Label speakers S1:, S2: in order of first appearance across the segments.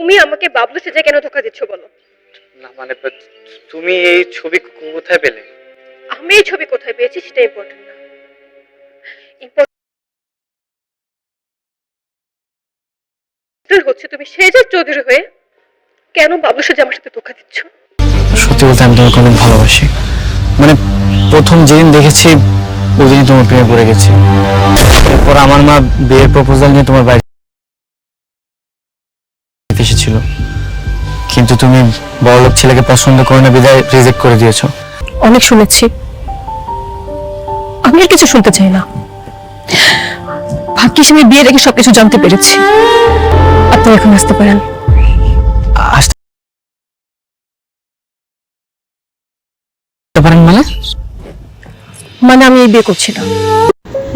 S1: তুমি আমাকে বাবলু সেজে কেন ধোকা দিচ্ছ বলো?
S2: না মানে তুমি এই ছবি কোথায় পেলে?
S1: আমি এই ছবি কোথায় পেয়েছি সেটা ইম্পর্টেন্ট না। ইম্পর্টেন্ট হচ্ছে তুমি শেহজাদ চৌধুরী হয়ে কেন বাবলু সেজে আমার সাথে ধোকা দিচ্ছ।
S3: সত্যি বলতে আমি তোমাকে অনেক ভালোবাসি। মানে প্রথম যেদিন দেখেছি ওই দিনই তোমার প্রেমে পড়ে গেছি। এরপর আমার মা বিয়ের প্রপোজাল নিয়ে তোমার বাড়িতে এসেছিল, কিন্তু তুমি বড়লোক ছেলেকে পছন্দ করে না বিদায় রিজেক্ট করে দিয়েছো।
S4: অনেক শুনেছি, আমি আর কিছু শুনতে চাই না। ভাগ্যিস আমি বিয়ের আগে সবকিছু জানতে পেরেছি। আপনি এখন আসতে পারেন।
S3: আসতে পারেন মানে
S4: আমি এই বিয়ে করছি না।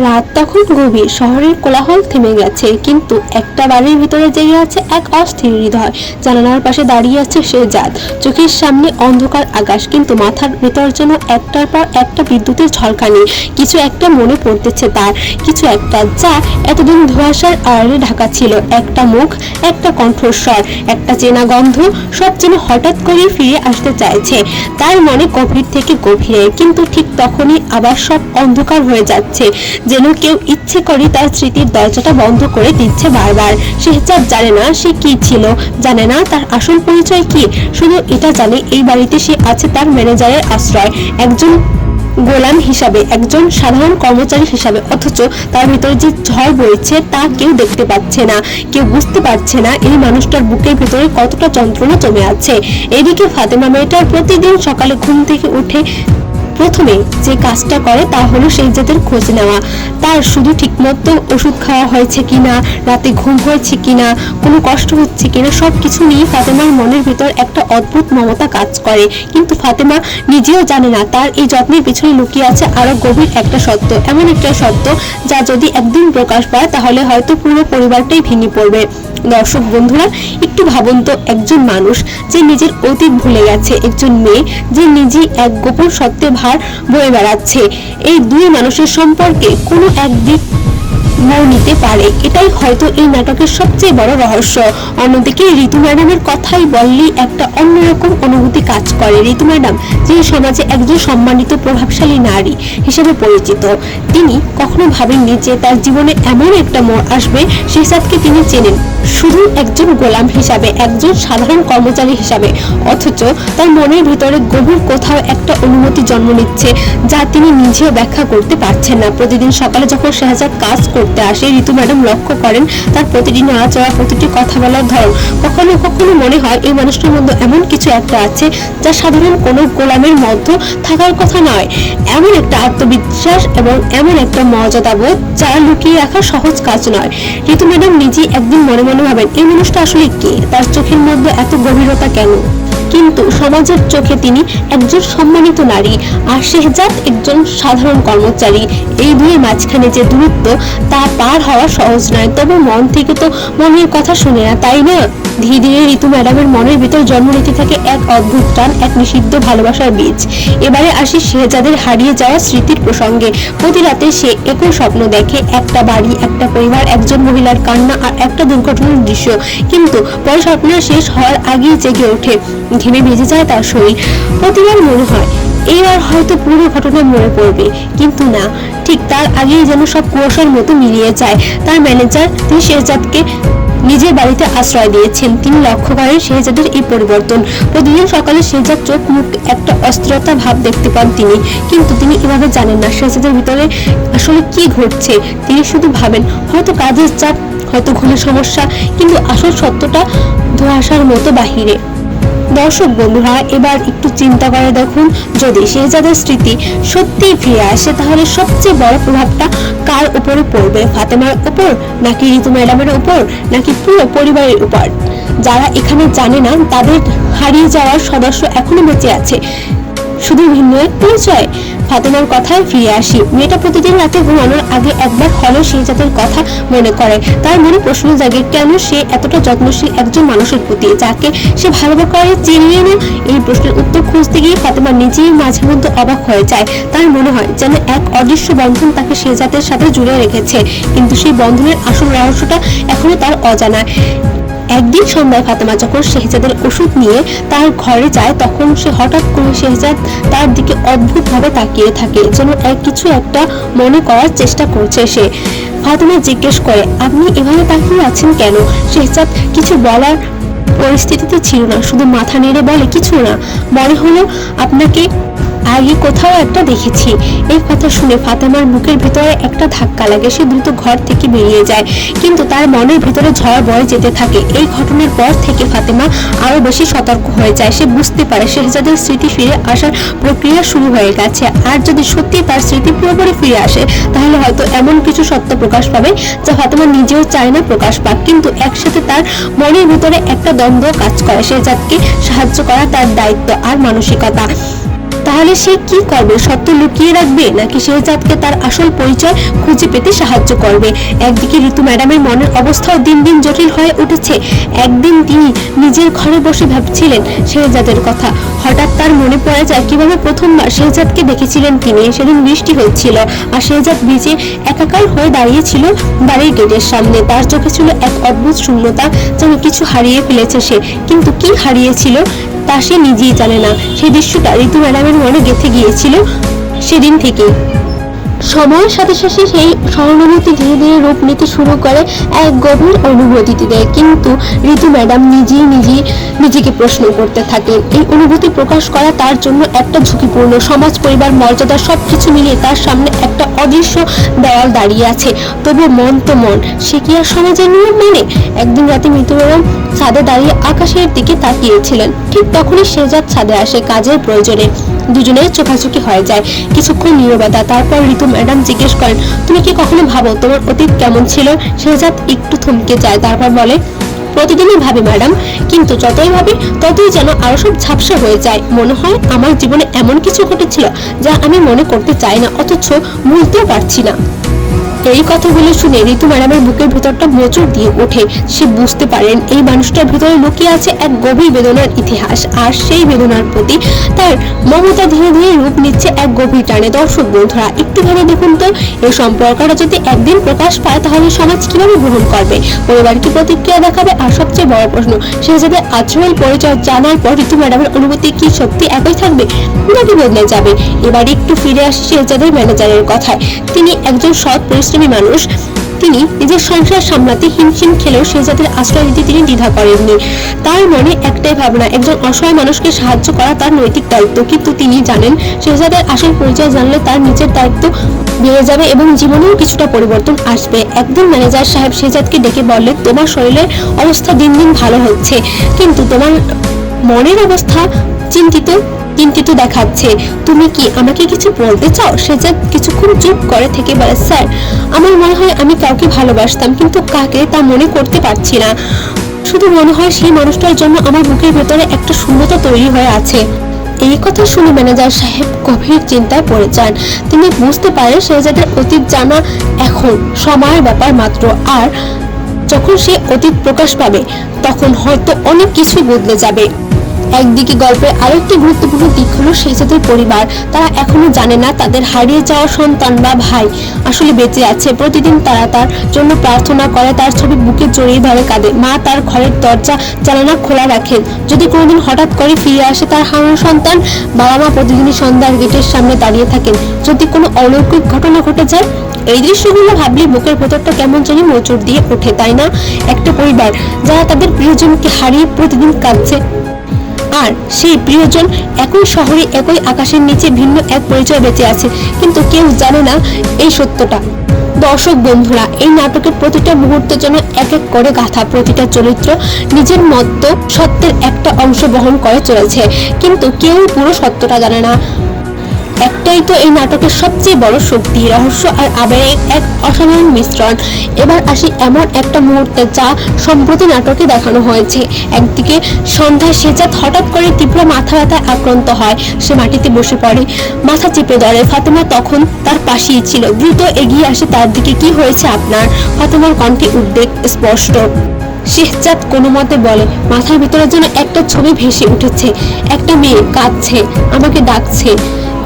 S5: রাত তখন গভীর, শহরের কোলাহল থেমে গেছে, কিন্তু একটা বাড়ির ভিতরে জেগে আছে এক অস্থির হৃদয়। জানালার পাশে দাঁড়িয়ে আছে শেহজাদ, চোখের সামনে অন্ধকার আকাশ, কিন্তু মাথার ভিতর যেন একটার পর একটা বিদ্যুতের ঝলকানি। কিছু একটা মনে পড়তেছে তার, কিছু একটা যা এতদিন ধোঁয়াশার আড়ালে ঢাকা ছিল। একটা মুখ, একটা কণ্ঠস্বর, একটা চেনা গন্ধ, সব যেন হঠাৎ করে ফিরে আসতে চাইছে তার মনে গভীর থেকে গভীরে। কিন্তু ঠিক তখনই আবার সব অন্ধকার হয়ে যাচ্ছে, যেন কেউ ইচ্ছে করে তার স্মৃতির দরজাটা বন্ধ করে দিচ্ছে বারবার। শেহজাদ জানে না সে কি ছিল, জানে না তার আসল পরিচয় কি, শুধু এটা জানে এই বাড়িতে সে আছে তার ম্যানেজারের আশ্রয়, একজন গোলাম হিসাবে, একজন সাধারণ কর্মচারী হিসাবে। অথচ তার ভিতরে যে ঝড় বইছে তা কেউ দেখতে পাচ্ছে না, কেউ বুঝতে পারছে না এই মানুষটার বুকের ভিতরে কতটা যন্ত্রণা জমে আছে। এদিকে ফাতেমা মেয়েটার প্রতিদিন সকালে ঘুম থেকে উঠে প্রথমে যে কাজটা করে তা হলো শেহজাদের খোঁজ নেওয়া। তার শুধু ঠিকমতো ওষুধ খাওয়া হয়েছে কিনা, রাতে ঘুম হয়েছে কিনা, কোনো কষ্ট হচ্ছে কিনা, সবকিছু নিয়ে ফাতেমার মনের ভিতর একটা অদ্ভুত মমতা কাজ করে। কিন্তু ফাতেমা নিজেও জানে না তার এই যত্নের পিছনে লুকিয়ে আছে আরো গভীর একটা সত্য, এমন একটা সত্য যা যদি একদিন প্রকাশ পায় তাহলে হয়তো পুরো পরিবারটাই ভেঙে পড়বে। দর্শক বন্ধুরা, একটু ভাবুন তো, একজন মানুষ যে নিজের অতীত ভুলে গেছে, একজন মেয়ে যে নিজেই এক গোপন সত্যে ভার বয়ে বেড়াচ্ছে, এই দুই মানুষের সম্পর্কে কোনো একদিক মোড় নিতে পারে। এটাই হয়তো এই নাটকের সবচেয়ে বড় রহস্য। অন্যদিকে ঋতু ম্যাডামের কথাই বললেই একটা অন্যরকম অনুভূতি কাজ করে। ঋতু ম্যাডাম যে সমাজে একজন সম্মানিত প্রভাবশালী নারী হিসেবে পরিচিত, তিনি কখনো ভাবেননি যে তার জীবনে এমন একটা মোড় আসবে। শেহজাদকে তিনি চেনেন শুধু একজন গোলাম হিসাবে, একজন সাধারণ কর্মচারী হিসাবে, অথচ তার মনের ভিতরে গভীর কোথাও একটা অনুমতি জন্ম নিচ্ছে যা তিনি নিজেও ব্যাখ্যা করতে পারছেন না। প্রতিদিন সকালে যখন শেহজাদ কাজ করতে আসে, ঋতু ম্যাডাম লক্ষ্য করেন তার প্রতিটি নড়াচড়া, প্রতিটি কথা বলার ধরন। কখনো কখনো মনে হয় এই মানুষটার মধ্যে এমন কিছু একটা আছে যা সাধারণ কোনো গোলামের মধ্যে থাকার কথা নয়। এমন একটা আত্মবিশ্বাস এবং এমন একটা মর্যাদাবোধ যা লুকিয়ে রাখা সহজ কাজ নয়। ঋতু ম্যাডাম নিজেই একদিন মনে মনে ভাবেন এই মানুষটা আসলে কে, তার চোখের মধ্যে এত গভীরতা কেন। কিন্তু সমাজের চোখে তিনি একজন সম্মানিত নারী, আর শেহজাদ একজন সাধারণ কর্মচারী। এই দুই মাঝখানে যে দূরত্ব তা পার হওয়া সহজ নয়। তবে মন থেকে তো মনের কথা শুনে না, তাই না? ধীরে ধীরে ঋতু ম্যাডামের মনের ভিতর জন্ম নিতে থাকে এক অদ্ভুত টান, এক নিষিদ্ধ ভালোবাসার বীজ। এবারে আসি শেহজাদের হারিয়ে যাওয়া স্মৃতির প্রসঙ্গে। প্রতি রাতে সে একই স্বপ্ন দেখে, একটা বাড়ি, একটা পরিবার, একজন মহিলার কান্না আর একটা দুর্ঘটনার দৃশ্য। কিন্তু পরে স্বপ্ন শেষ হওয়ার আগেই জেগে ওঠে, ঘেমে ভেজে যায় তার শরীর। প্রতিবার মনে হয় এবার হয়তো পুরো ঘটনা মনে পড়বে, কিন্তু না, ঠিক তার আগেই যেন সব কুয়াশার মতো মিলিয়ে যায়। তার ম্যানেজার, তিনি শেহজাদকে নিজের বাড়িতে আশ্রয় দিয়েছেন। তিনি লক্ষ্য করেন শেহজাদের এই পরিবর্তন। প্রতিদিন সকালে শেহজাদ চোখ মুখ একটা অস্থিরতা ভাব দেখতে পান তিনি, কিন্তু তিনি এভাবে জানেন না শেহজাদের ভিতরে আসলে কি ঘটছে। তিনি শুধু ভাবেন হয়তো কাজের চাপ, হয়তো ঘুমের সমস্যা, কিন্তু আসল সত্যটা ধোঁয়াশার মতো বাহিরে। দর্শক বন্ধুরা, এবার একটু চিন্তা করে দেখুন, যদি শেহজাদের স্মৃতি সত্যিই ফিরে আসে তাহলে সবচেয়ে বড় প্রভাবটা কার উপরে পড়বে? ফাতেমার উপর, নাকি ঋতু ম্যাডামের উপর, নাকি পুরো পরিবারের উপর? যারা এখানে জানে না তাদের হারিয়ে যাওয়ার সদস্য এখনো বেঁচে আছে, শুধু ভিন্ন এক পরিচয়। ফাতেমার কথায় ফিরে আসি। মেয়েটা প্রতিদিন রাতে ঘুমানোর আগে একবার হলেও শেহজাদের কথা মনে করে। তার মনে প্রশ্ন জাগে, কেন সে এতটা যত্নশীল একজন মানুষের প্রতি যাকে সে ভালোবাসে চিনিয়ে না? এই প্রশ্নের উত্তর খুঁজতে গিয়ে ফাতেমা নিজেই মাঝে মধ্যে অবাক হয়ে যায়। তার মনে হয় যেন এক অদৃশ্য বন্ধন তাকে শেহজাদের সাথে জুড়ে রেখেছে, কিন্তু সেই বন্ধনের আসল রহস্যটা এখনো তার অজানা। একদিন সন্ধ্যায় ফাতেমা যখন শেহজাদের ওষুধ নিয়ে তার ঘরে যায়, তখন সে হঠাৎ করে শেহজাদ তার দিকে অদ্ভুতভাবে তাকিয়ে থাকে, যেন কিছু একটা মনে করার চেষ্টা করছে সে। ফাতেমা জিজ্ঞেস করে, আপনি এভাবে তাকিয়ে আছেন কেন? শেহজাদ কিছু বলার পরিস্থিতিতে ছিল না, শুধু মাথা নেড়ে বলে, কিছু না, মনে হলো আপনাকে আগে কোথাও একটা দেখেছি। এই কথা শুনে ফাতেমার বুকের ভিতরে একটা ধাক্কা লাগে, সে দ্রুত ঘর থেকে বেরিয়ে যায়, কিন্তু তার মনের ভিতরে ঝড় বয়ে যেতে থাকে। এই ঘটনার পর থেকে ফাতেমা আরো বেশি সতর্ক হয়ে যায়। সে বুঝতে পারে শেহজাদের স্মৃতি ফিরে আসার প্রক্রিয়া শুরু হয়ে গেছে, আর যদি সত্যি তার স্মৃতি পুরোপুরি ফিরে আসে তাহলে হয়তো এমন কিছু সত্য প্রকাশ পাবে যা ফাতেমা নিজেও চায় না প্রকাশ পাক। কিন্তু একসাথে তার মনের ভিতরে একটা দ্বন্দ্ব কাজ করে, শেহজাদকে সাহায্য করা তার দায়িত্ব আর মানসিকতা। তাহলে সে কি করবে? সত্য লুকিয়ে রাখবে নাকি শেহজাদকে তার আসল পরিচয় খুঁজে পেতে সাহায্য করবে? একদিকে ঋতু ম্যাডামের মনের অবস্থাও দিন দিন জটিল হয়ে উঠেছে। একদিন তিনি নিজের ঘরে বসে ভাবছিলেন শেহজাদের কথা। হঠাৎ তার মনে পড়ে যায় কিভাবে প্রথমবার শেহজাদকে দেখেছিলেন তিনি। সেদিন বৃষ্টি হচ্ছিল আর শেহজাদ ভিজে একাকার হয়ে দাঁড়িয়েছিল বাড়ির গেটের সামনে। তার চোখে ছিল এক অদ্ভুত শূন্যতা, যেন কিছু হারিয়ে ফেলেছে সে, কিন্তু কি হারিয়েছিল তা সে নিজেই জানে না। সেই দৃশ্যটা ঋতু ম্যাডামের মনে গেঁথে গিয়েছিল সেদিন থেকে। সময়ের সাথে সাথে সেই সহানুভূতি ধীরে ধীরে রূপ নিতে শুরু করে এক গভীর অনুভূতিতে। কিন্তু ঋতু ম্যাডাম নিজেকে প্রশ্ন করতে থাকেন, এই অনুভূতি প্রকাশ করা তার জন্য একটা ঝুঁকিপূর্ণ। সমাজ, পরিবার, মর্যাদা সবকিছু মিলিয়ে তার সামনে একটা অদৃশ্য দেওয়াল দাঁড়িয়ে আছে। তবু মন তো মন, সে কি আর সমাজের নিয়ম মানে? একদিন রাতে মৃত্যু ম্যাডাম ছাদে দাঁড়িয়ে আকাশের দিকে তাকিয়েছিলেন। ঠিক তখনই শেহজাদ ছাদে আসে কাজের প্রয়োজনে। দুজনের চোখাচোখি হয়ে যায়, কিছুক্ষণ নীরবতা। তারপর ঋতু ম্যাডাম জিজ্ঞেস করেন, তুমি কি কখনো ভাবো তোমার অতীত কেমন ছিল? শেহজাদ একটু থমকে যায়, তারপর বলে, প্রতিদিনই ভাবি ম্যাডাম, কিন্তু যতই ভাবি ততই যেন আরো সব ঝাপসা হয়ে যায়। মনে হয় আমার জীবনে এমন কিছু ঘটেছিল যা আমি মনে করতে চাই না, অথচ ভুলতেও পারছি না। এই কথাগুলো শুনে ঋতু ম্যাডামের বুকের ভেতরটা মোচড় দিয়ে ওঠে। সে বুঝতে পারেন এই মানুষটার ভিতরে লুকিয়ে আছে এক গভীর বেদনার ইতিহাস, আর সেই বেদনার প্রতি তার মমতা ধীরে ধীরে রূপ নিচ্ছে এক গভীর টানে। দর্শক বন্ধুরা, একটু ভেবে দেখুন তো, এই সম্পর্কটা যদি একদিন প্রকাশ পায় তাহলে সমাজ কিভাবে গ্রহণ করবে, পরিবার কি প্রতিক্রিয়া দেখাবে? আর সবচেয়ে বড় প্রশ্ন, শেহজাদের আসল পরিচয় জানার পর ঋতু ম্যাডামের অনুভূতি কি সত্যি একই থাকবে নাকি বদলে যাবে? এবার একটু ফিরে আসি শেহজাদের ম্যানেজারের কথায়। তিনি একজন সৎ পরিশ্রমী মানুষ। তিনি নিজের সংসার সামলাতে হিমশিম খেলেও শেহজাদের আশ্রয় দিতে তিনি দ্বিধা করেননি। তার মনে একটাই ভাবনা, একজন অসহায় মানুষকে সাহায্য করা তার নৈতিক দায়িত্ব। কিন্তু তিনি জানেন শেহজাদের আসল পরিচয় জানলে তার নিজের দায়িত্ব বেড়ে যাবে এবং জীবনেও কিছুটা পরিবর্তন আসবে। একদিন ম্যানেজার সাহেব শেহজাদকে ডেকে বললেন, তোমার শরীরের অবস্থা দিন দিন ভালো হচ্ছে, কিন্তু তোমার মনের অবস্থা চিন্তিত দেখাচ্ছে। তুমি কি আমাকে কিছু বলতে চাও? শেহজাদ কিছুক্ষণ চুপ করে থেকে বলে, স্যার, আমার মনে হয় আমি কাউকে ভালোবাসতাম, কিন্তু কাকে তা মনে করতে পারছি না। শুধু মনে হয় সেই মানুষটার জন্য আমার বুকের ভেতরে একটা শূন্যতা তৈরি হয়ে আছে। এই কথা শুনে ম্যানেজার সাহেব গভীর চিন্তায় পড়ে যান। তিনি বুঝতে পারেন শেহজাদের অতীত জানা এখন সময়ের ব্যাপার মাত্র, আর যখন সে অতীত প্রকাশ পাবে তখন হয়তো অনেক কিছু বদলে যাবে। একদিকে গল্পের আরেকটি গুরুত্বপূর্ণ দিক হলো শেহজাদের পরিবার। তারা এখনো জানে না তাদের হারিয়ে যাওয়া সন্তান বা ভাই আসলে বেঁচে আছে। প্রতিদিন তারা তার জন্য প্রার্থনা করে, তার ছবি বুকে জড়িয়ে ধরে কাঁদে। মা তার ঘরের দরজা জানালা খোলা রাখেন যদি কোনোদিন হঠাৎ করে ফিরে আসে তার হারানো সন্তান। বাবা মা প্রতিদিনই সন্ধ্যার গেটের সামনে দাঁড়িয়ে থাকেন যদি কোনো অলৌকিক ঘটনা ঘটে যায়। এই দৃশ্যগুলো ভাবলে বুকের ভেতরটা কেমন জানি মোচড় দিয়ে ওঠে, তাই না? একটা পরিবার যারা তাদের প্রিয়জনকে হারিয়ে প্রতিদিন কাঁদছে, আর সেই প্রিয়জন একই শহরে একই আকাশের নিচে ভিন্ন এক পরিচয় বেঁচে আছে, কিন্তু কেউ জানে না এই সত্যটা। দর্শক বন্ধুরা, এই নাটকের প্রতিটা মুহূর্ত যেন এক এক করে গাথা। প্রতিটা চরিত্র নিজের মতো সত্যের একটা অংশ বহন করে চলেছে, কিন্তু কেউ পুরো সত্যটা জানে না। একটাই তো এই নাটকের সবচেয়ে বড় শক্তি, রহস্য আর আবেগের এক অসাধারণ মিশ্রণ। এবার আসি এমন একটা মুহূর্তে যা সম্প্রতি নাটকে দেখানো হয়েছে। একদিকে সন্ধ্যায় শেহজাদ হঠাৎ করে তীব্র মাথা ব্যথায় আক্রান্ত হয়। সে মাটিতে বসে পড়ে, মাথা চেপে ধরে। ফাতেমা তখন তার পাশেই ছিল, দ্রুত এগিয়ে আসে তার দিকে। কি হয়েছে আপনার? ফাতেমার কণ্ঠে উদ্বেগ স্পষ্ট। শেহজাদ কোনো মতে বলে, মাথার ভিতরে যেন একটা ছবি ভেসে উঠেছে, একটা মেয়ে কাঁদছে, আমাকে ডাকছে।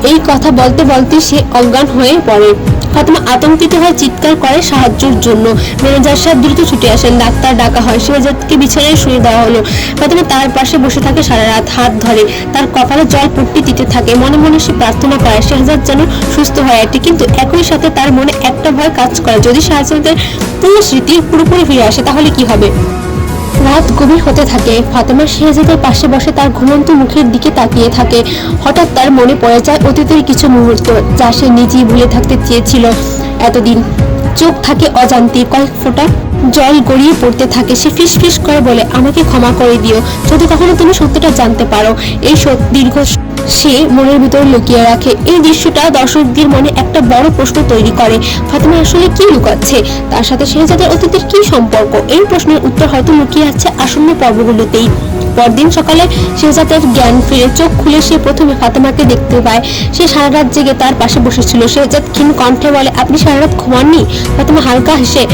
S5: এই কথা বলতে বলতে সে অজ্ঞান হয়ে পড়ে। ফাতেমা আতঙ্কিত হয়ে চিৎকার করে সাহায্যের জন্য। ম্যানেজার সাহেব দ্রুত ছুটে আসেন, ডাক্তার ডাকা হয়, শেহজাদকে বিছানায় শুয়ে দেওয়া হলো। ফাতেমা তার পাশে বসে থাকে সারা রাত, হাত ধরে, তার কপালে জল পট্টি দিতে থাকে। মনে মনে সে প্রার্থনা করে শেহজাদ যেন সুস্থ হয়ে ওঠে, কিন্তু একই সাথে তার মনে একটা ভয় কাজ করে, যদি শেহজাদের পুরো স্মৃতি পুরোপুরি ফিরে আসে তাহলে কি হবে। রাত গভীর হতে থাকে। ফাতেমা শেহজাদের পাশে বসে তার ঘুমন্ত মুখের দিকে তাকিয়ে থাকে। হঠাৎ তার মনে পড়ে যায় অতীতের কিছু মুহূর্ত, যা সে নিজেই ভুলে থাকতে চেয়েছিল এতদিন। চোখ থাকে অজান্তে কয়েক ফোঁটা জল গড়িয়ে পড়তে থাকে। সে ফিস ফিস করে বলে, আমাকে ক্ষমা করে দিও যদি কখনো তুমি সত্যটা জানতে পারো। এই দীর্ঘ সে মনের ভিতরে লুকিয়ে রাখে। এই দৃশ্যটা দর্শকদের মনে একটা বড় প্রশ্ন তৈরি করে, ফাতেমা আসলে কি লুকাচ্ছে, তার সাথে শেহজাদের অতীতের কি সম্পর্ক। এই প্রশ্নের উত্তর হয়তো লুকিয়ে আছে আসন্ন পর্বগুলোতেই। পরদিন সকালে শেহজাদের জ্ঞান ফিরে, চোখ খুলে সে প্রথমে ফাতেমাকে দেখতে পায়। সে সারা রাত জেগে তার পাশে বসেছিল। শেহজাদ ক্ষীণ কণ্ঠে বলে, আপনি সারা রাত ঘুমাননি? ফাতেমা হালকা হেসে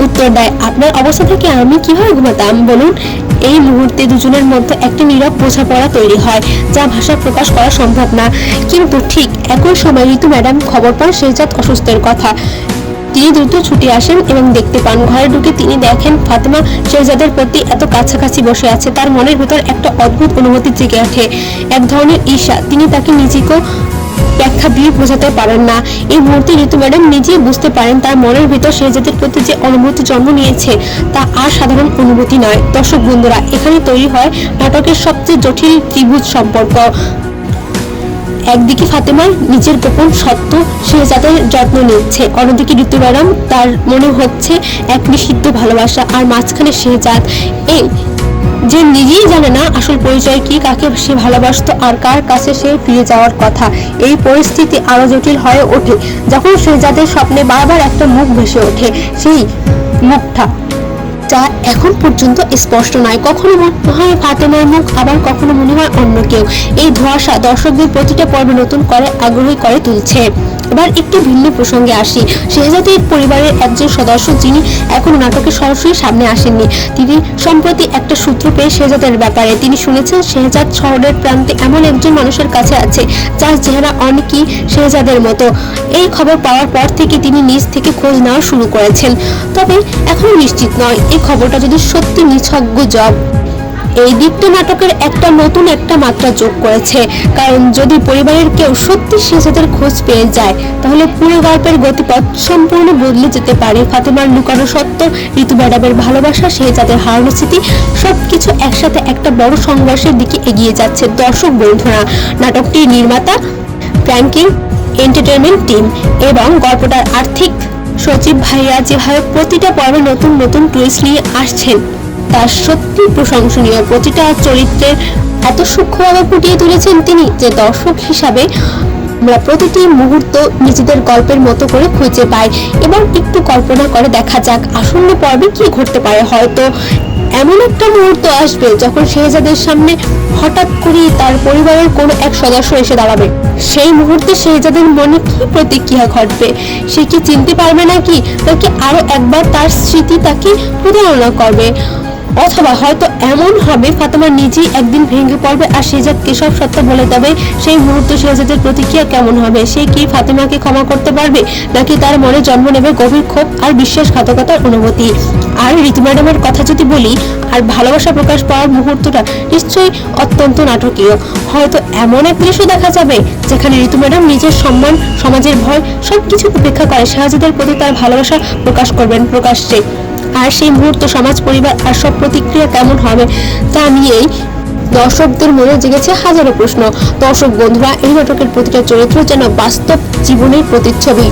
S5: উত্তর দেয়, আপনার অবস্থা থেকে আমি কিভাবে ঘুমাতাম বলুন। এই মুহূর্তে দুজনের মধ্যে একটা নীরব বোঝাপড়া তৈরি হয়, যা ভাষা প্রকাশ করা সম্ভব না। কিন্তু ঠিক একই সময় ঋতু ম্যাডাম খবর পান শেহজাদ অসুস্থের কথা। তিনি দ্রুত ছুটে আসেন এবং দেখতে পান। ঘরে ঢুকে তিনি দেখেন ফাতেমা শেহজাদের প্রতি এত কাছাকাছি বসে আছে। তার মনের ভেতর একটা অদ্ভুত অনুভূতি জেগে ওঠে, এক ধরনের ঈর্ষা। তিনি তাকে নিজেকেও ব্যাখ্যা দিয়ে বোঝাতে পারেন না। এই মুহূর্তে ঋতু ম্যাডাম নিজেই বুঝতে পারেন তার মনের ভিতর শেহজাদের প্রতি যে অনুভূতি জন্ম নিয়েছে তা আর সাধারণ অনুভূতি নয়। দর্শক বন্ধুরা, এখানে তৈরি হয় নাটকের সবচেয়ে জটিল ত্রিভুজ সম্পর্ক। একদিকে ফাতেমা নিজের গোপন সত্য শেহজাদের যত্ন নিচ্ছে, অন্যদিকে ঋতু ম্যাডাম তার মনে হচ্ছে এক নিষিদ্ধ ভালোবাসা, আর মাঝখানে শেহজাদ এই যে নিজেই জানে না আসল পরিচয় কি, কাকে সে ভালোবাসতো আর কার কাছে সে ফিরে যাওয়ার কথা। এই পরিস্থিতি আরো জটিল হয়ে ওঠে যখন শেহজাদের স্বপ্নে বারবার একটা মুখ ভেসে ওঠে। সেই মুখটা যা এখন পর্যন্ত স্পষ্ট নয়, কখনো মনে হয় ফাতেমার মুখ, আবার কখনো মনে হয় অন্য কেউ। এই ধোঁয়াশা দর্শকদের প্রতিটা পর্বে নতুন করে আগ্রহী করে তুলছে। এবার একটু ভিন্ন প্রসঙ্গে আসি। শেহজাদের পরিবারের একজন সদস্য যিনি এখনো নাটকে সরাসরি সামনে আসেননি, তিনি সম্প্রতি একটা সূত্র পেয়ে শেহজাদের ব্যাপারে। তিনি শুনেছেন শেহজাদ শহরের প্রান্তে এমন একজন মানুষের কাছে আছে যার চেহারা অনেকই শেহজাদের মতো। এই খবর পাওয়ার পর থেকে তিনি নিজ থেকে খোঁজ নেওয়া শুরু করেছেন, তবে এখনো নিশ্চিত নয় এই খবরটা যদি সত্যি নিছক গুজব। এই দিকটা নাটকের নতুন একটা মাত্রা যোগ করেছে, কারণ যদি পরিবারের কেউ সত্যি শেহজাদের খোঁজ পেয়ে যায় তাহলে পুরো গল্পের গতিপথ সম্পূর্ণ বদলে যেতে পারে। ফাতেমার লুকানো সত্য, ঋতু ম্যাডামের ভালোবাসা, শেহজাদের হারানো স্মৃতি, সবকিছু একসাথে একটা বড় সংঘর্ষের দিকে এগিয়ে যাচ্ছে। দর্শক বন্ধুরা, নাটকটির নির্মাতা প্র্যাঙ্কিং এন্টারটেইনমেন্ট টিম এবং গল্পটার আর্থিক সচিব ভাইয়া যেভাবে প্রতিটা পর্বে নতুন নতুন টুইস্ট নিয়ে আসছেন তা সত্যি প্রশংসনীয়। প্রতিটা চরিত্রের এত সূক্ষ্মভাবে ফুটিয়ে তুলেছেন তিনি যে দর্শক হিসাবে আমরা প্রতিটি মুহূর্ত নিজেদের গল্পের মতো করে খুঁজে পাই। এবার একটু কল্পনা করে দেখা যাক আসন্ন পর্বে কি ঘটতে পারে। হয়তো এমন একটা মুহূর্ত আসবে যখন শেহজাদের সামনে হঠাৎ করে তার পরিবারের কোনো এক সদস্য এসে দাঁড়াবে। সেই মুহূর্তে শেহজাদের মনে কি প্রতিক্রিয়া ঘটবে? সে কি চিনতে পারবে নাকি, নাকি আরো একবার তার স্মৃতি তাকে প্রতারণা করবে? অথবা হয়তো এমন হবে ফাতেমা নিজেই একদিন ভেঙে পড়বে আর শেহজাদকে সব সত্য বলে দেবে। সেই মুহূর্তে শেহজাদের প্রতিক্রিয়া কেমন হবে? সে কি ফাতেমাকে ক্ষমা করতে পারবে, নাকি তার মনে জন্ম নেবে গভীর ক্ষোভ আর বিশ্বাসঘাতকতার অনুভূতি? আর ঋতু ম্যাডামের কথা যদি বলি, আর ভালোবাসা প্রকাশ পাওয়ার মুহূর্তটা নিশ্চয়ই অত্যন্ত নাটকীয়। হয়তো এমন এক দৃশ্য দেখা যাবে যেখানে ঋতু ম্যাডাম নিজের সম্মান, সমাজের ভয় সবকিছু উপেক্ষা করে শেহজাদের প্রতি তার ভালোবাসা প্রকাশ করবেন প্রকাশ্যে। আর সেই মুহূর্ত সমাজ, পরিবার আর সব প্রতিক্রিয়া কেমন হবে তা নিয়েই দর্শকদের মনে জেগেছে হাজারো প্রশ্ন। দর্শক বন্ধুরা, এই নাটকের প্রতিটা চরিত্র যেন বাস্তব জীবনের প্রতিচ্ছবি।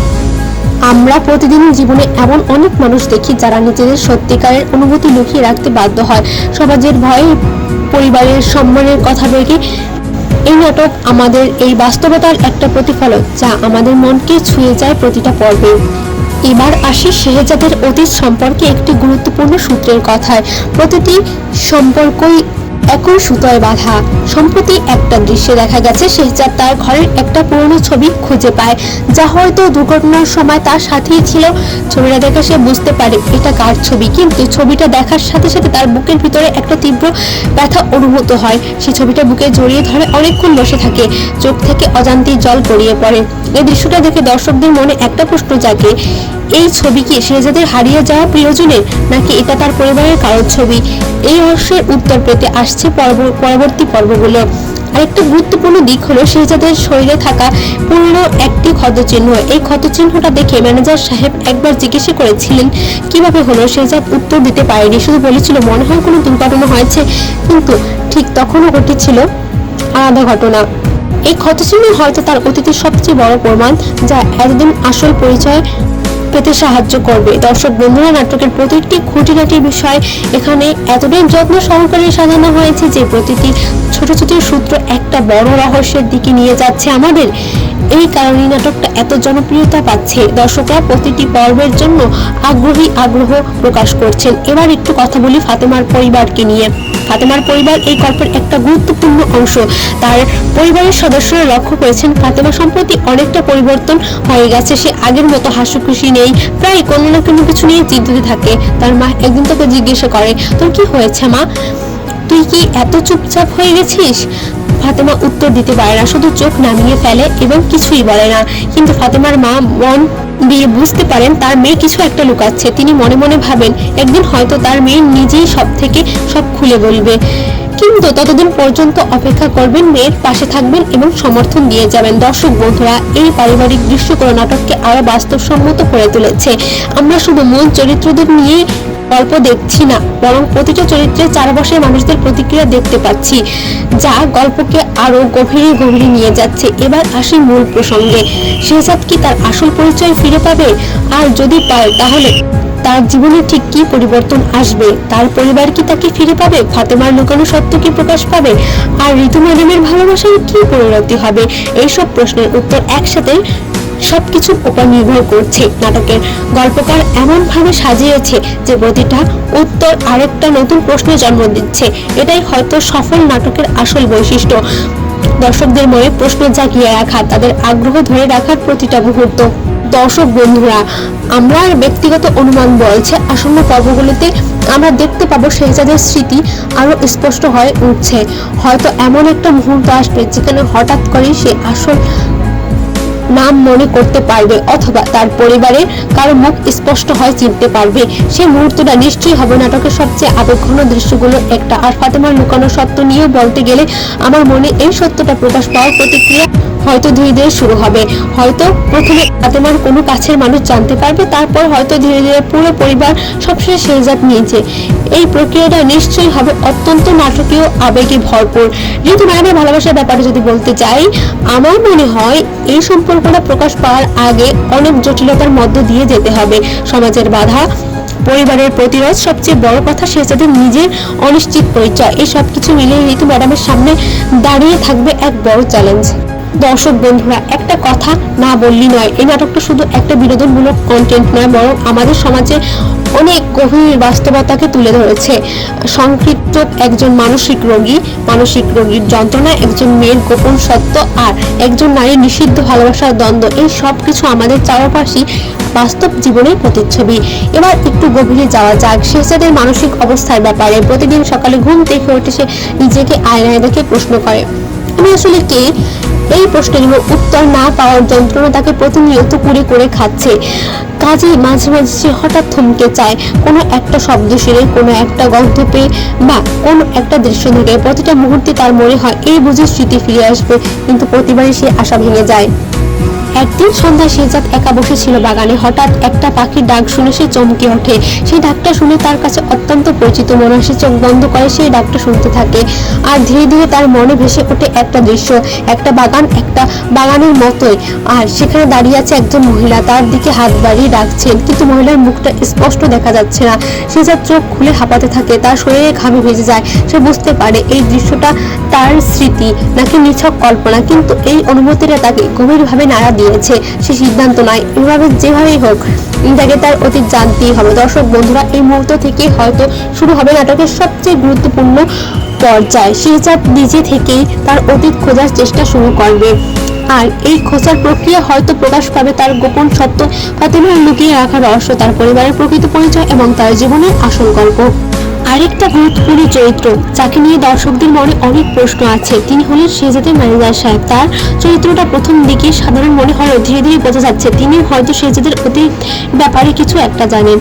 S5: আমরা প্রতিদিন জীবনে এমন অনেক মানুষ দেখি যারা নিজেদের সত্যিকারের অনুভূতি লুকিয়ে রাখতে বাধ্য হয় সমাজের ভয়ে, পরিবারের সম্মানের কথা ভেবে। এই নাটক আমাদের এই বাস্তবতার একটা প্রতিফলন যা আমাদের মনকে ছুঁয়ে যায় প্রতিটা পর্বে। এবার আসি শেহজাদের অতীত সম্পর্কে একটি গুরুত্বপূর্ণ সূত্রের কথায়। প্রতিটি সম্পর্কই একই সুতোয় বাঁধা। সম্প্রতি একটা দৃশ্যে দেখা গেছে শেহজাদ তার ঘরের একটা পুরনো ছবি খুঁজে পায়, যা হয়তো দুর্ঘটনার সময় তার সাথেই ছিল। ছবিটা দেখে সে বুঝতে পারে এটা কার ছবি, কিন্তু ছবিটা দেখার সাথে সাথে তার বুকের ভিতরে একটা তীব্র ব্যথা অনুভূত হয়। সে ছবিটা বুকে জড়িয়ে ধরে অনেকক্ষণ বসে থাকে, চোখ থেকে অজান্তেই জল গড়িয়ে পড়ে। এই দৃশ্যটা দেখে দর্শকদের মনে একটা প্রশ্ন জাগে, এই ছবি কি শেহজাদের হারিয়ে যাওয়া প্রিয়জনের, নাকি এটা তার পরিবারের কারোর ছবি? এই রহস্যের উত্তর পেতে আসছে পরবর্তী পর্বগুলো। আরেকটা গুরুত্বপূর্ণ দিক হলো শেহজাদের শরীরে থাকা পুরনো একটি ক্ষতচিহ্ন। এই ক্ষতচিহ্নটা দেখে ম্যানেজার সাহেব একবার জিজ্ঞাসা করেছিলেন কিভাবে হলো। শেহজাদ উত্তর দিতে পারেনি, শুধু বলেছিল মনে হয় কোনো দুর্ঘটনা হয়েছে, কিন্তু ঠিক তখনও ঘটেছিল আলাদা ঘটনা। এই ক্ষতচিহ্ন হয়তো তার অতীতের সবচেয়ে বড় প্রমাণ, যা এতদিন আসল পরিচয় পেতে সাহায্য করবে। দর্শক বন্ধুরা, নাটকের প্রতিটি খুঁটিনাটি বিষয় এখানে এতটাই যত্ন সহকারে সাজানো হয়েছে যে প্রতিটি ছোট ছোট সূত্র একটা বড় রহস্যের দিকে নিয়ে যাচ্ছে আমাদের। এই কারণেই নাটকটা এত জনপ্রিয়তা পাচ্ছে। দর্শকরা প্রতিটি পর্বের জন্য আগ্রহ প্রকাশ করছেন। এবার একটু কথা বলি ফাতেমার পরিবারকে নিয়ে। ফাতেমার পরিবার এই গল্পের একটা গুরুত্বপূর্ণ অংশ। তার পরিবারের সদস্যরা লক্ষ্য করেছেন ফাতেমা সম্প্রতি অনেকটা পরিবর্তন হয়ে গেছে। সে আগের মতো হাসিখুশি নেই, প্রায় কোনো না কোনো কিছু নিয়ে চিন্তিত থাকে। তার মা একদিন তাকে জিজ্ঞাসা করে, তোর কি হয়েছে মা, তুই কি এত চুপচাপ হয়ে গেছিস? ফাতেমা উত্তর দিতে পারে না, শুধু চোখ নামিয়ে ফেলে এবং কিছুই বলে না। কিন্তু ফাতেমার মা মন দিয়ে বুঝতে পারেন তার মেয়ে কিছু একটা লুকাচ্ছে। তিনি মনে মনে ভাবেন একদিন হয়তো তার মেয়ে নিজেই সব খুলে বলবে। কিন্তু ততদিন পর্যন্ত অপেক্ষা করবেন, মেয়ের পাশে থাকবেন এবং সমর্থন দিয়ে যাবেন। দর্শক বন্ধুরা, এই পারিবারিক দৃশ্যকরণ নাটককে আরো বাস্তবসম্মত করে তুলেছে। আমরা শুধু মূল চরিত্রদের নিয়ে গল্প দেখছি না, বরং প্রতিটা চরিত্রের চারপাশের মানুষদের প্রতিক্রিয়া দেখতে পাচ্ছি, যা গল্পকে আরো গভীরে নিয়ে যাচ্ছে। এবার আসি মূল প্রসঙ্গে। শেহজাদ কি তার আসল পরিচয় ফিরে পাবে? আর যদি পায়, তাহলে তার জীবনে ঠিক কি পরিবর্তন আসবে? তার পরিবার কি তাকে ফিরে পাবে? ফাতেমার লুকানো সত্য কি প্রকাশ পাবে? আর ঋতু ম্যাডামের ভালোবাসার কি পরিণতি হবে? এইসব প্রশ্নের উত্তর একসাথে সবকিছুর উপর নির্ভর করছে। নাটকের গল্পকার এমন ভাবে সাজিয়েছে যে প্রতিটা উত্তর আরেকটা নতুন প্রশ্নের জন্ম দিচ্ছে। এটাই হয়তো সফল নাটকের আসল বৈশিষ্ট্য, দর্শকদের মনে প্রশ্ন জাগিয়ে রাখা, তাদের আগ্রহ ধরে রাখার প্রতিটা মুহূর্ত। দর্শক বন্ধুরা, আমরা ব্যক্তিগত অনুমান বলছে আসন্ন পর্বগুলোতে আমরা দেখতে পাবো শেহজাদের স্মৃতি আরো স্পষ্ট হয়ে উঠছে। হয়তো এমন একটা মুহূর্ত আসবে যেখানে হঠাৎ করে সে আসল নাম মনে করতে পারবে, অথবা তার পরিবারের কারো মুখ স্পষ্ট হয় চিনতে পারবে। সেই মুহূর্তটা নিশ্চয়ই হবে নাটকের সবচেয়ে আবেগঘন দৃশ্যগুলোর একটা। আর ফাতেমার লুকানো সত্য নিয়েও বলতে গেলে আমার মনে এই সত্যটা প্রকাশ পাওয়ার প্রতিক্রিয়া হয়তো ধীরে ধীরে শুরু হবে। হয়তো প্রথমে ফাতেমার কোনো কাছের মানুষ জানতে পারবে, তারপর হয়তো ধীরে ধীরে পুরো পরিবার, সবশেষে শেহজাদ নিজে। এই প্রক্রিয়াটা নিশ্চয়ই হবে অত্যন্ত নাটকীয়, আবেগে ভরপুর। ঋতু ম্যাডামের ভালোবাসার ব্যাপারে যদি বলতে চাই, আমার মনে হয় এই সম্পর্কটা প্রকাশ পাওয়ার আগে অনেক জটিলতার মধ্য দিয়ে যেতে হবে। সমাজের বাধা, পরিবারের প্রতিরোধ, সবচেয়ে বড় কথা শেহজাদের নিজের অনিশ্চিত পরিচয়, এই সবকিছু মিলিয়ে ঋতু ম্যাডামের সামনে দাঁড়িয়ে থাকবে এক বড় চ্যালেঞ্জ। দর্শক বন্ধুরা, একটা কথা না বললি নয়, এই নাটকটা শুধু একটা বিনোদনমূলক কন্টেন্ট নয়, বরং আমাদের সমাজে অনেক গভীর বাস্তবতাকে তুলে ধরেছে। সংক্ষিপ্ত একজন মানসিক রোগীর যন্ত্রণা, একজন মেয়ের গোপন সত্য, আর একজন নারীর নিষিদ্ধ ভালোবাসার দ্বন্দ্ব, এই সব কিছু আমাদের চারপাশে বাস্তব জীবনের প্রতিচ্ছবি। এবার একটু গভীরে যাওয়া যাক শেহজাদের মানসিক অবস্থার ব্যাপারে। প্রতিদিন সকালে ঘুম থেকে উঠে সে নিজেকে আয়নায় দেখে প্রশ্ন করে, আমি আসলে কে? এই প্রশ্নের উত্তর না পাওয়ার যন্ত্রণা তাকে প্রতিনিয়ত করে খাচ্ছে। কাজে মাঝে মাঝে সে হঠাৎ থমকে চায়, কোনো একটা শব্দ শুনে, কোনো একটা গন্ধ পেয়ে, বা কোনো একটা দৃশ্য দেখে। প্রতিটা মুহূর্তে তার মনে হয় এই বুঝে স্মৃতি ফিরে আসবে, কিন্তু প্রতিবারই সে আশা ভেঙে যায়। একদিন সন্ধ্যায় শেহজাদ একা বসেছিল বাগানে। হঠাৎ একটা পাখির ডাক শুনে সে চমকে ওঠে। সেই ডাকটা শুনে তার কাছে অত্যন্ত পরিচিত মনে হয়। সে চোখ বন্ধ করে সেই ডাকটা শুনতে থাকে, আর ধীরে ধীরে তার মনে ভেসে ওঠে একটা দৃশ্য, একটা বাগানের মতোই। আর সেখানে দাঁড়িয়ে আছে একজন মহিলা, তার দিকে হাত বাড়িয়ে ডাকছেন, কিন্তু মহিলার মুখটা স্পষ্ট দেখা যাচ্ছে না। শেহজাদ চোখ খুলে হাঁপাতে থাকে, তার শরীরে ঘামে ভেজে যায়। সে বুঝতে পারে এই দৃশ্যটা তার স্মৃতি নাকি নিছক কল্পনা, কিন্তু এই অনুভূতিটা তাকে গভীরভাবে নাড়া দিয়েছে। সে সিদ্ধান্ত নয়, এভাবে যেভাবেই হোক তাকে তার অতীত জানতেই হবে। দর্শক বন্ধুরা, এই মুহূর্ত থেকে হয়তো শুরু হবে নাটকের সবচেয়ে গুরুত্বপূর্ণ পর্যায়ে শেহজাদ নিজে থেকেই তার অতীত খোঁজার চেষ্টা শুরু করবে। আর এই খোঁজার প্রক্রিয়া হয়তো প্রকাশ পাবে তার গোপন সত্য, ফাতেমার লুকিয়ে রাখা রহস্য, তার পরিবারের প্রকৃত পরিচয় এবং তার জীবনের আসল গল্প। আরেকটা গুরুত্বপূর্ণ চরিত্র যাকে নিয়ে দর্শকদের মনে অনেক প্রশ্ন আছে, তিনি হলেন শেহজাদের ম্যানেজার সাহেব। তার চরিত্রটা প্রথম দিকে সাধারণ মনে হলেও ধীরে ধীরে বোঝা যাচ্ছে তিনি হয়তো শেহজাদের অতীত ব্যাপারে কিছু একটা জানেন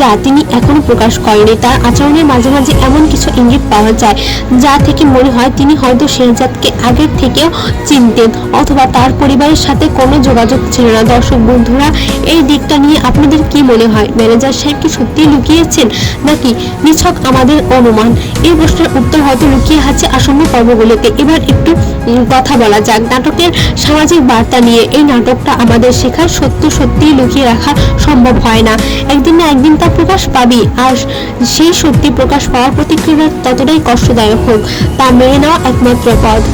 S5: যা তিনি এখনো প্রকাশ করেনি। তার আচরণের মাঝে মাঝে এমন কিছু ইঙ্গিত পাওয়া যায় যা থেকে মনে হয় তিনি হয়তো শেহজাদকে আগের থেকেও চিনতেন অথবা তার পরিবারের সাথে কোনো যোগাযোগ ছিল না। দর্শক বন্ধুরা, এই দিকটা নিয়ে আপনাদের কি মনে হয়? ম্যানেজার সাহেব কি সত্যিই লুকিয়েছেন নাকি নিছক আমাদের অনুমান? এই প্রশ্নের উত্তর হয়তো লুকিয়ে আছে আসন্ন পর্বগুলোতে। এবার একটু কথা বলা যাক নাটকের সামাজিক বার্তা নিয়ে। এই নাটকটা আমাদের শেখার সত্য সত্যিই লুকিয়ে রাখা সম্ভব হয় না, একদিন না একদিন তা প্রকাশ পাবি। আর সেই সত্যি প্রকাশ পাওয়ার প্রতিক্রিয়া ততটাই কষ্টদায়ক হোক তা মেনে নেওয়া একমাত্র পথ।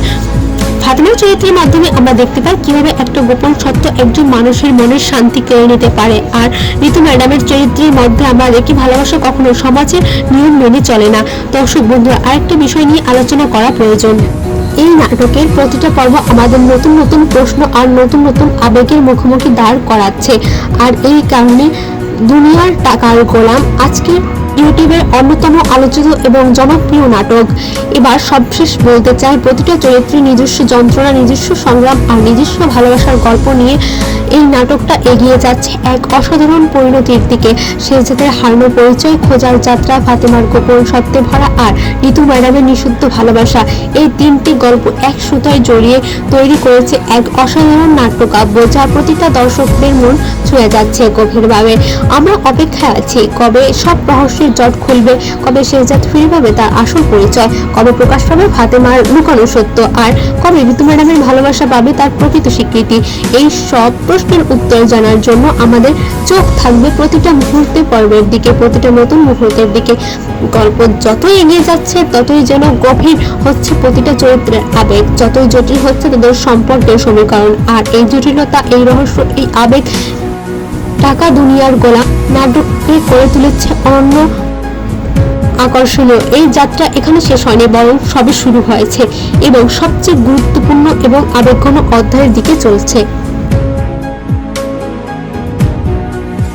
S5: ফাতেমার চরিত্রের মাধ্যমে আমরা দেখতে পাই কিভাবে একটা গোপন সত্য একজন মানুষের মনের শান্তি কেড়ে নিতে পারে। আর ঋতু ম্যাডামের চরিত্রের মধ্যে আমরা দেখি ভালোবাসা কখনো সমাজের নিয়ম মেনে চলে না। দর্শক বন্ধুরা, আরেকটা বিষয় নিয়ে আলোচনা করা প্রয়োজন। এই নাটকের প্রতিটা পর্ব আমাদের নতুন নতুন প্রশ্ন আর নতুন নতুন আবেগের মুখোমুখি দাঁড় করাচ্ছে। আর এই কারণে দুনিয়ার টাকার গোলাম আজকের ইউটিউবের অন্যতম আলোচিত এবং জনপ্রিয় নাটক। এবার সবশেষ বলতে চাই, প্রতিটা চরিত্রের নিজস্ব যন্ত্রণা, নিজস্ব সংগ্রাম আর নিজস্ব ভালোবাসার গল্প নিয়ে এই নাটকটা এগিয়ে যাচ্ছে এক অসাধারণ পরিণতির দিকে। শেহজাদের হারানো পরিচয়, খোঁজার যাত্রা, ফাতেমার গোপন সত্যে ভরা আর ঋতু ম্যাডামের নিঃশব্দ ভালোবাসা, এই তিনটি গল্প এক সুতায় জড়িয়ে তৈরি করেছে এক অসাধারণ নাট্যকাব্য যা প্রতিটা দর্শকদের মন ছুঁয়ে যাচ্ছে গভীরভাবে। আমরা অপেক্ষায় আছি কবে সব রহস্যের জট খুলবে, কবে শেহজাদ ফিরে পাবে তার আসল পরিচয়, কবে প্রকাশ পাবে ফাতেমার লুকানো সত্য, আর কবে ঋতু ম্যাডামের ভালোবাসা পাবে তার প্রকৃত স্বীকৃতি। এই সব প্রশ্নের উত্তর জানার জন্য আমাদের চোখ থাকবে প্রতিটা মুহূর্তে পর্বের দিকে, প্রতিটা নতুন মুহূর্তের দিকে। গল্প যতই এগিয়ে যাচ্ছে ততই যেন গভীর হচ্ছে প্রতিটা চরিত্রের আবেগ, যতই জটিল হচ্ছে তাদের সম্পর্কের সমীকরণ। আর এই জটিলতা, এই রহস্য, এই আবেগ টাকা দুনিয়ার গোলাম নাটককে করে তুলেছে অনন্য আকর্ষণীয়। এই যাত্রা এখানে শেষ হয়নি, বরং সবে শুরু হয়েছে এবং সবচেয়ে গুরুত্বপূর্ণ এবং আবেগঘন অধ্যায়ের দিকে চলছে।